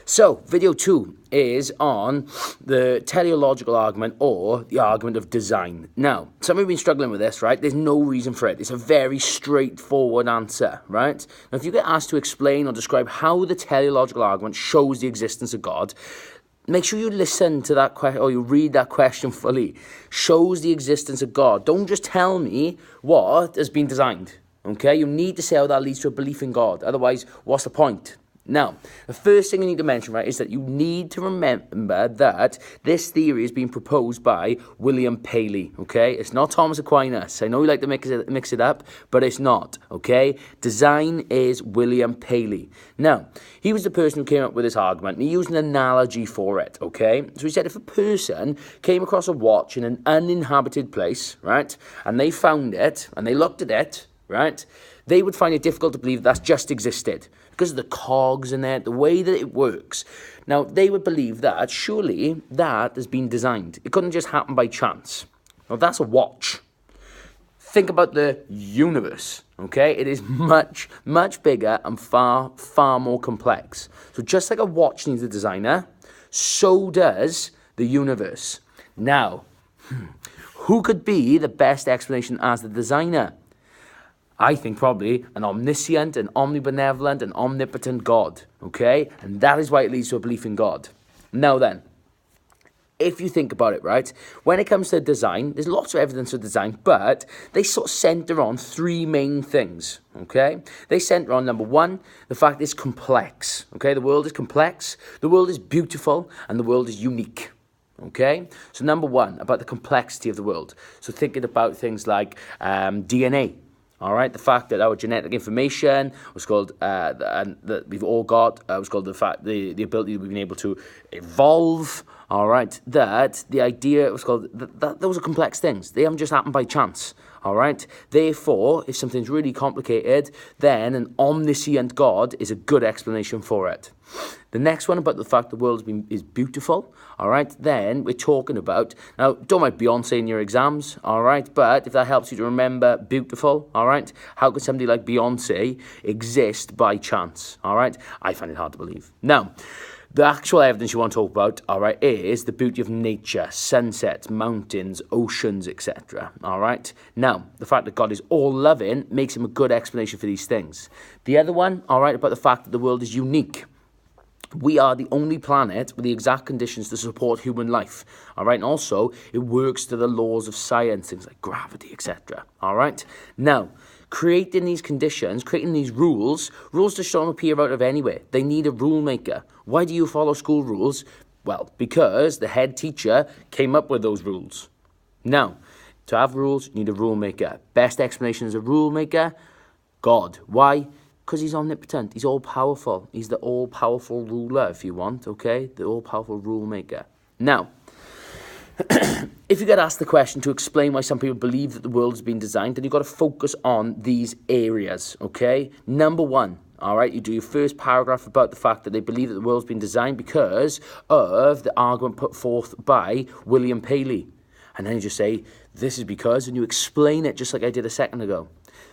So, video 2 is on the teleological argument or the argument of design. Now, some of you have been struggling with this, right? There's no reason for it. It's a very straightforward answer, right? Now, if you get asked to explain or describe how the teleological argument shows the existence of God, make sure you listen to that question or you read that question fully. Shows the existence of God. Don't just tell me what has been designed, okay? You need to say how that leads to a belief in God. Otherwise, what's the point? Now, the first thing you need to mention, right, is that you need to remember that this theory is being proposed by William Paley, okay? It's not Thomas Aquinas. I know you like to mix it up, but it's not, okay? Design is William Paley. Now, he was the person who came up with this argument, and he used an analogy for it, okay? So he said if a person came across a watch in an uninhabited place, right, and they found it, and they looked at it, right, they would find it difficult to believe that's just existed because of the cogs in it, the way that it works. Now, they would believe that surely that has been designed. It couldn't just happen by chance. Now, that's a watch. Think about the universe, okay? It is much, much bigger and far, far more complex. So just like a watch needs a designer, so does the universe. Now, who could be the best explanation as the designer? I think probably an omniscient, an omnibenevolent, an omnipotent God, okay? And that is why it leads to a belief in God. Now then, if you think about it, right, when it comes to design, there's lots of evidence of design, but they sort of center on three main things, okay? They center on, number one, the fact it's complex, okay? The world is complex, the world is beautiful, and the world is unique. Okay, so number one, about the complexity of the world. So thinking about things like DNA. All right, the fact that our genetic information was called, and that we've all got, was called the ability that we've been able to evolve. All right, that the idea was called, that those are complex things. They haven't just happened by chance. All right, therefore, if something's really complicated, then an omniscient God is a good explanation for it. The next one about the fact the world is beautiful, all right, then we're talking about, now, don't write Beyonce in your exams, all right, but if that helps you to remember beautiful, all right, how could somebody like Beyonce exist by chance, all right? I find it hard to believe. Now, the actual evidence you want to talk about, all right, is the beauty of nature, sunsets, mountains, oceans, etc., all right? Now, the fact that God is all-loving makes him a good explanation for these things. The other one, all right, about the fact that the world is unique. We are the only planet with the exact conditions to support human life, all right? And also, it works to the laws of science, things like gravity, etc., all right? Now, creating these conditions, creating these rules just don't appear out of anywhere. They need a rule maker. Why do you follow school rules? Well, because the head teacher came up with those rules. Now, to have rules, you need a rule maker. Best explanation as a rule maker, God. Why? Because he's omnipotent. He's all-powerful. He's the all-powerful ruler, if you want, okay? The all-powerful rule maker. Now, if you get asked the question to explain why some people believe that the world has been designed, then you've got to focus on these areas, okay? Number one, all right, you do your first paragraph about the fact that they believe that the world's been designed because of the argument put forth by William Paley. And then you just say, this is because, and you explain it just like I did a second ago.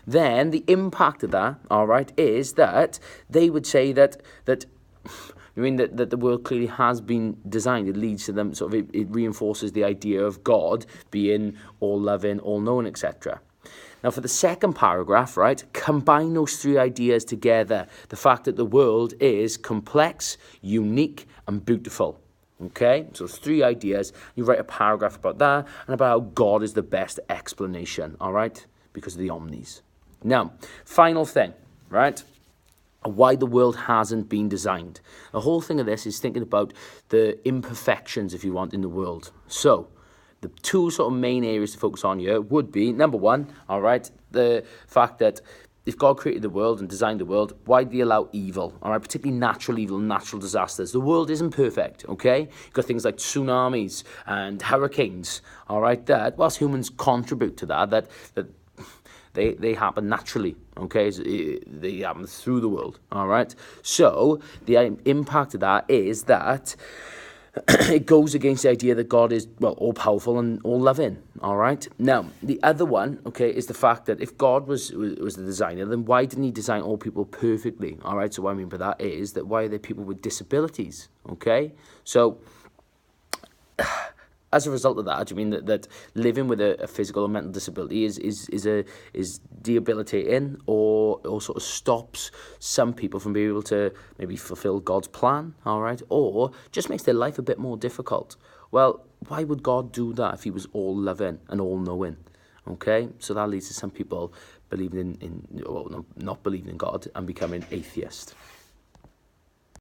Then the impact of that, all right, is that they would say that the world clearly has been designed. It leads to them, sort of, it reinforces the idea of God being all-loving, all-knowing, etc. Now, for the second paragraph, right, combine those three ideas together. The fact that the world is complex, unique, and beautiful. Okay, so it's three ideas. You write a paragraph about that and about how God is the best explanation, all right, because of the omnis. Now, final thing, right? Why the world hasn't been designed. The whole thing of this is thinking about the imperfections, if you want, in the world. So, the two sort of main areas to focus on here would be, number one, all right, the fact that if God created the world and designed the world, why did he allow evil, all right, particularly natural evil, natural disasters? The world isn't perfect, okay? You've got things like tsunamis and hurricanes, all right, that, whilst humans contribute to that they happen naturally, okay? So they happen through the world, all right? So the impact of that is that it goes against the idea that God is, well, all-powerful and all-loving, all right? Now, the other one, okay, is the fact that if God was the designer, then why didn't he design all people perfectly, all right? So what I mean by that is that why are there people with disabilities, okay? So as a result of that, do you mean that living with a physical or mental disability is debilitating or sort of stops some people from being able to maybe fulfill God's plan, all right? Or just makes their life a bit more difficult? Well, why would God do that if he was all loving and all knowing? Okay, so that leads to some people believing not believing in God and becoming atheist.